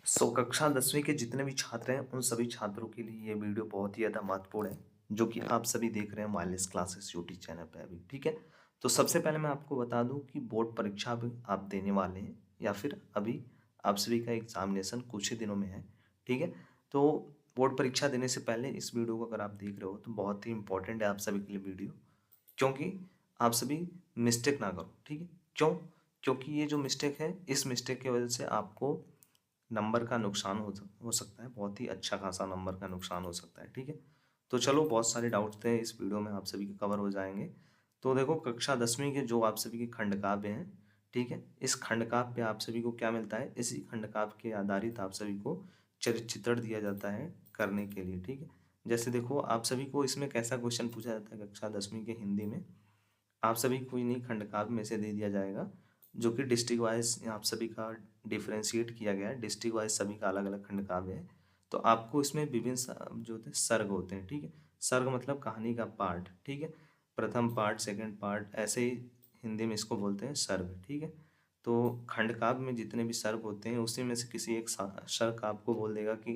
कक्षा 10वीं के जितने भी छात्र हैं, उन सभी छात्रों के लिए ये वीडियो बहुत ही ज़्यादा महत्वपूर्ण है, जो कि आप सभी देख रहे हैं वायरलेस क्लासेस यूट्यूब चैनल पे अभी, ठीक है? तो सबसे पहले मैं आपको बता दूं कि बोर्ड परीक्षा भी आप देने वाले हैं या फिर अभी आप सभी का एग्जामिनेशन कुछ ही दिनों में है, ठीक है? तो बोर्ड परीक्षा देने से पहले इस वीडियो को अगर आप देख रहे हो तो बहुत ही इंपॉर्टेंट है आप सभी के लिए वीडियो, क्योंकि आप सभी मिस्टेक ना करो, ठीक है? क्यों? क्योंकि ये जो मिस्टेक है, इस मिस्टेक की वजह से आपको नंबर का नुकसान हो सकता है, बहुत ही अच्छा खासा नंबर का नुकसान हो सकता है, ठीक है? तो चलो, बहुत सारे डाउट्स थे इस वीडियो में, आप सभी के कवर हो जाएंगे। तो देखो, कक्षा 10वीं के जो आप सभी के खंड काव्य हैं, ठीक है, इस खंड काव्य पे आप सभी को क्या मिलता है, इसी खंड काव्य के आधारित आप सभी को चरित्र चित्रण दिया जाता है करने के लिए, ठीक है? जैसे देखो, आप सभी को इसमें कैसा क्वेश्चन पूछा जाता है कक्षा 10वीं के हिंदी में, आप सभी को इन्हीं खंड काव्य में से दे दिया जाएगा, जो कि डिस्ट्रिक्ट वाइज आप सभी का डिफ्रेंशिएट किया गया है, डिस्ट्रिक्ट वाइज सभी का अलग अलग खंड काव्य है। तो आपको इसमें विभिन्न जो होते हैं सर्ग होते हैं, ठीक है? सर्ग मतलब कहानी का पार्ट, ठीक है? प्रथम पार्ट, सेकंड पार्ट, ऐसे ही हिंदी में इसको बोलते हैं सर्ग, ठीक है? तो खंड काव्य में जितने भी सर्ग होते हैं, उसी में से किसी एक सर्ग आपको बोल देगा कि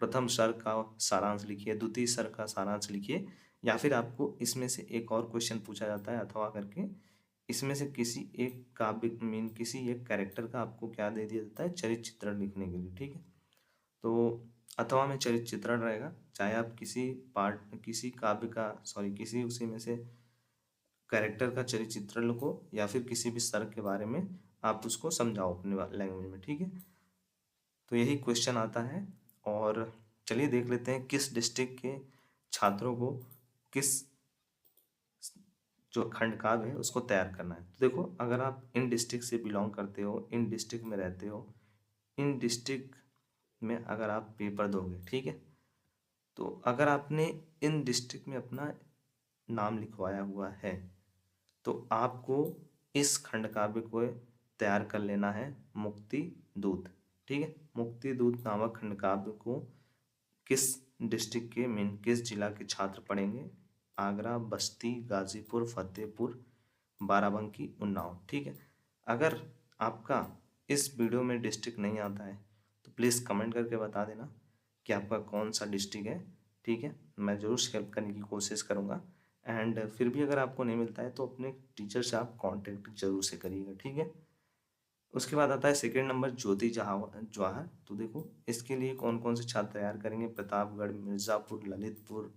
प्रथम सर्ग का सारांश लिखिए, द्वितीय सर्ग का सारांश लिखिए, या फिर आपको इसमें से एक और क्वेश्चन पूछा जाता है अथवा करके, इसमें से किसी एक काव्य मीन किसी एक कैरेक्टर का आपको क्या दे दिया जाता है, चरित्र चित्रण लिखने के लिए, ठीक है? तो अथवा में चरित्र चित्रण रहेगा, चाहे आप किसी पार्ट, किसी काव्य का, सॉरी, किसी उसी में से कैरेक्टर का चरित्र चित्रण लिखो, या फिर किसी भी सर्ग के बारे में आप उसको समझाओ अपने लैंग्वेज में, ठीक है? तो यही क्वेश्चन आता है। और चलिए देख लेते हैं किस डिस्ट्रिक्ट के छात्रों को किस जो खंड काव्य है उसको तैयार करना है। तो देखो, अगर आप इन डिस्ट्रिक्ट से बिलोंग करते हो, इन डिस्ट्रिक्ट में रहते हो, इन डिस्ट्रिक्ट में अगर आप पेपर दोगे, ठीक है, तो अगर आपने इन डिस्ट्रिक्ट में अपना नाम लिखवाया हुआ है, तो आपको इस खंड काव्य को तैयार कर लेना है, मुक्ति दूत, ठीक है? मुक्ति दूत नामक खंड काव्य को किस डिस्ट्रिक्ट के मीन किस जिला के छात्र पढ़ेंगे? आगरा, बस्ती, गाजीपुर, फतेहपुर, बाराबंकी, उन्नाव, ठीक है? अगर आपका इस वीडियो में डिस्ट्रिक्ट नहीं आता है तो प्लीज़ कमेंट करके बता देना कि आपका कौन सा डिस्ट्रिक्ट है, ठीक है? मैं ज़रूर हेल्प करने की कोशिश करूँगा। एंड फिर भी अगर आपको नहीं मिलता है तो अपने टीचर से आप कांटेक्ट जरूर से करिएगा, ठीक है? उसके बाद आता है सेकेंड नंबर, ज्योति जवाहर। तो देखो, इसके लिए कौन कौन से छात्र तैयार करेंगे? प्रतापगढ़, मिर्ज़ापुर, ललितपुर,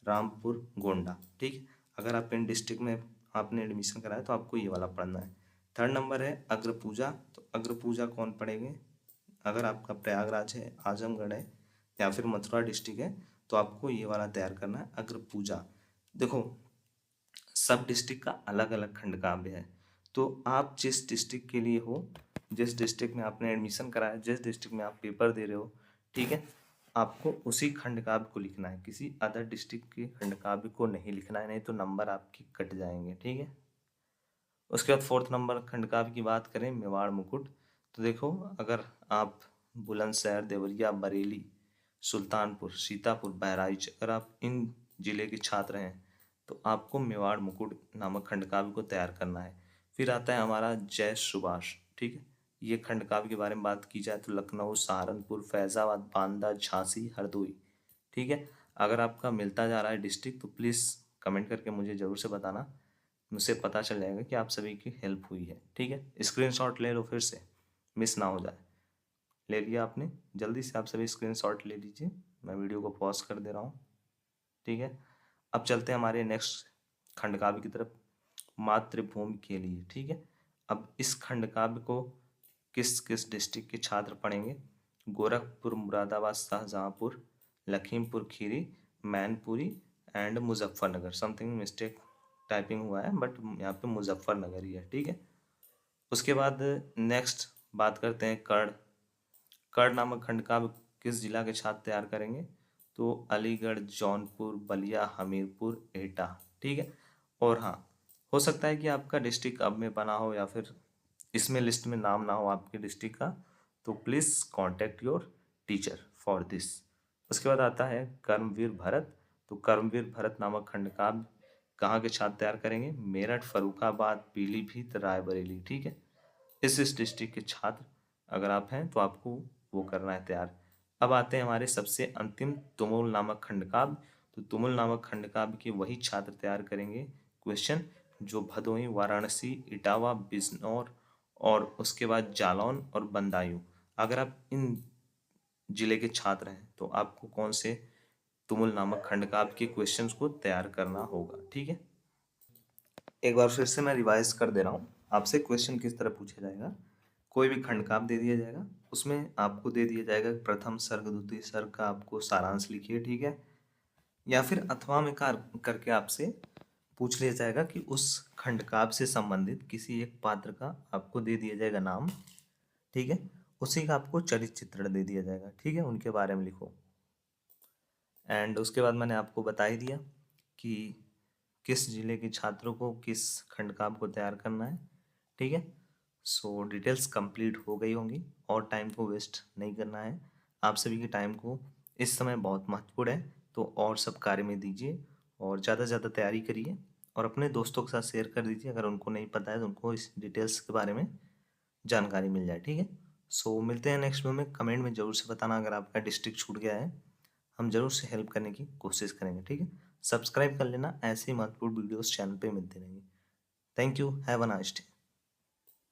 रामपुर, गोंडा, ठीक है? अगर आप इन डिस्ट्रिक्ट में आपने एडमिशन कराया तो आपको ये वाला पढ़ना है। थर्ड नंबर है अग्र पूजा। तो अग्र पूजा कौन पढ़ेंगे? अगर आपका प्रयागराज है, आजमगढ़ है, या फिर मथुरा डिस्ट्रिक्ट है, तो आपको ये वाला तैयार करना है, अग्र पूजा। देखो, सब डिस्ट्रिक्ट का अलग अलग खंड काव्य है, तो आप जिस डिस्ट्रिक्ट के लिए हो, जिस डिस्ट्रिक्ट में आपने एडमिशन कराया, जिस डिस्ट्रिक्ट में आप पेपर दे रहे हो, ठीक है, आपको उसी खंड काव्य को लिखना है, किसी अदर डिस्ट्रिक्ट के खंड काव्य को नहीं लिखना है, नहीं तो नंबर आपके कट जाएंगे, ठीक है? उसके बाद फोर्थ नंबर खंड काव्य की बात करें, मेवाड़ मुकुट। तो देखो, अगर आप बुलंदशहर, देवरिया, बरेली, सुल्तानपुर, सीतापुर, बहराइच, अगर आप इन जिले के छात्र हैं तो आपको मेवाड़ मुकुट नामक खंड काव्य को तैयार करना है। फिर आता है हमारा जय सुभाष, ठीक है? ये खंड काव्य के बारे में बात की जाए तो लखनऊ, सहारनपुर, फैजाबाद, बांदा, झांसी, हरदोई, ठीक है? अगर आपका मिलता जा रहा है डिस्ट्रिक्ट तो प्लीज़ कमेंट करके मुझे ज़रूर से बताना, मुझसे पता चल जाएगा कि आप सभी की हेल्प हुई है, ठीक है? स्क्रीनशॉट ले लो, फिर से मिस ना हो जाए। ले लिया आपने? जल्दी से आप सभी स्क्रीनशॉट ले लीजिए, मैं वीडियो को पॉज कर दे रहा हूँ, ठीक है? अब चलते हैं हमारे नेक्स्ट खंड काव्य की तरफ, मातृभूमि के लिए, ठीक है? अब इस खंड काव्य को किस किस डिस्ट्रिक्ट के छात्र पढ़ेंगे? Gorakhpur, Moradabad, Shahjahanpur, Lakhimpur Kheri, Mainpuri and Muzaffarnagar. Something mistake typing हुआ है, बट यहाँ पे मुजफ्फरनगर ही है, ठीक है? उसके बाद नेक्स्ट बात करते हैं कर्ण। कर्ण नामक खंड काव्य किस जिला के छात्र तैयार करेंगे? तो अलीगढ़, जौनपुर, बलिया, हमीरपुर, एटा, ठीक है? और हाँ, हो सकता है कि आपका डिस्ट्रिक्ट अब में बना हो या फिर इसमें लिस्ट में नाम ना हो आपके डिस्ट्रिक्ट का, तो please contact your teacher for this. उसके बाद आता है कर्मवीर भरत। तो कर्मवीर भरत नामक खंड काव्य कहाँ के छात्र तैयार करेंगे? मेरठ, फर्रुखाबाद, पीलीभीत, रायबरेली, ठीक है? इस डिस्ट्रिक्ट के छात्र अगर आप हैं तो आपको वो करना है तैयार। अब आते हैं हमारे सबसे अंतिम तुमुल नामक खंडकाव्य। तो तुमुल नामक खंडकाव्य के वही छात्र तैयार करेंगे क्वेश्चन जो भदोही, वाराणसी, इटावा, बिजनौर और उसके बाद जालौन और बदायूं। अगर आप इन जिले के छात्र हैं तो आपको कौन से तुमुल नामक खंडकाव्य के क्वेश्चंस को तैयार करना होगा। ठीक है, एक बार फिर से मैं रिवाइज कर दे रहा हूँ। आपसे क्वेश्चन किस तरह पूछा जाएगा, कोई भी खंडकाव्य दे दिया जाएगा, उसमें आपको दे दिया जाएगा प्रथम सर्ग, द्वितीय सर्ग का आपको सारांश लिखिए। ठीक है, या फिर अथवा में करके आपसे पूछ लिया जाएगा कि उस खंडकाव्य से संबंधित किसी एक पात्र का आपको दे दिया जाएगा नाम। ठीक है, उसी का आपको चरित्र चित्रण दे दिया जाएगा। ठीक है, उनके बारे में लिखो। एंड उसके बाद मैंने आपको बता ही दिया कि किस जिले के छात्रों को किस खंडकाव्य को तैयार करना है। ठीक है, सो डिटेल्स कंप्लीट हो गई होंगी और टाइम को वेस्ट नहीं करना है। आप सभी के टाइम को इस समय बहुत महत्वपूर्ण है, तो और सब कार्य में दीजिए और ज़्यादा से ज़्यादा तैयारी करिए और अपने दोस्तों के साथ शेयर कर दीजिए। अगर उनको नहीं पता है तो उनको इस डिटेल्स के बारे में जानकारी मिल जाए। ठीक है, सो मिलते हैं नेक्स्ट वीडियो में। कमेंट में ज़रूर से बताना अगर आपका डिस्ट्रिक्ट छूट गया है, हम जरूर से हेल्प करने की कोशिश करेंगे। ठीक है, सब्सक्राइब कर लेना, ऐसे ही महत्वपूर्ण वीडियोस चैनल पे मिलते रहेंगे। Thank you, have a nice day.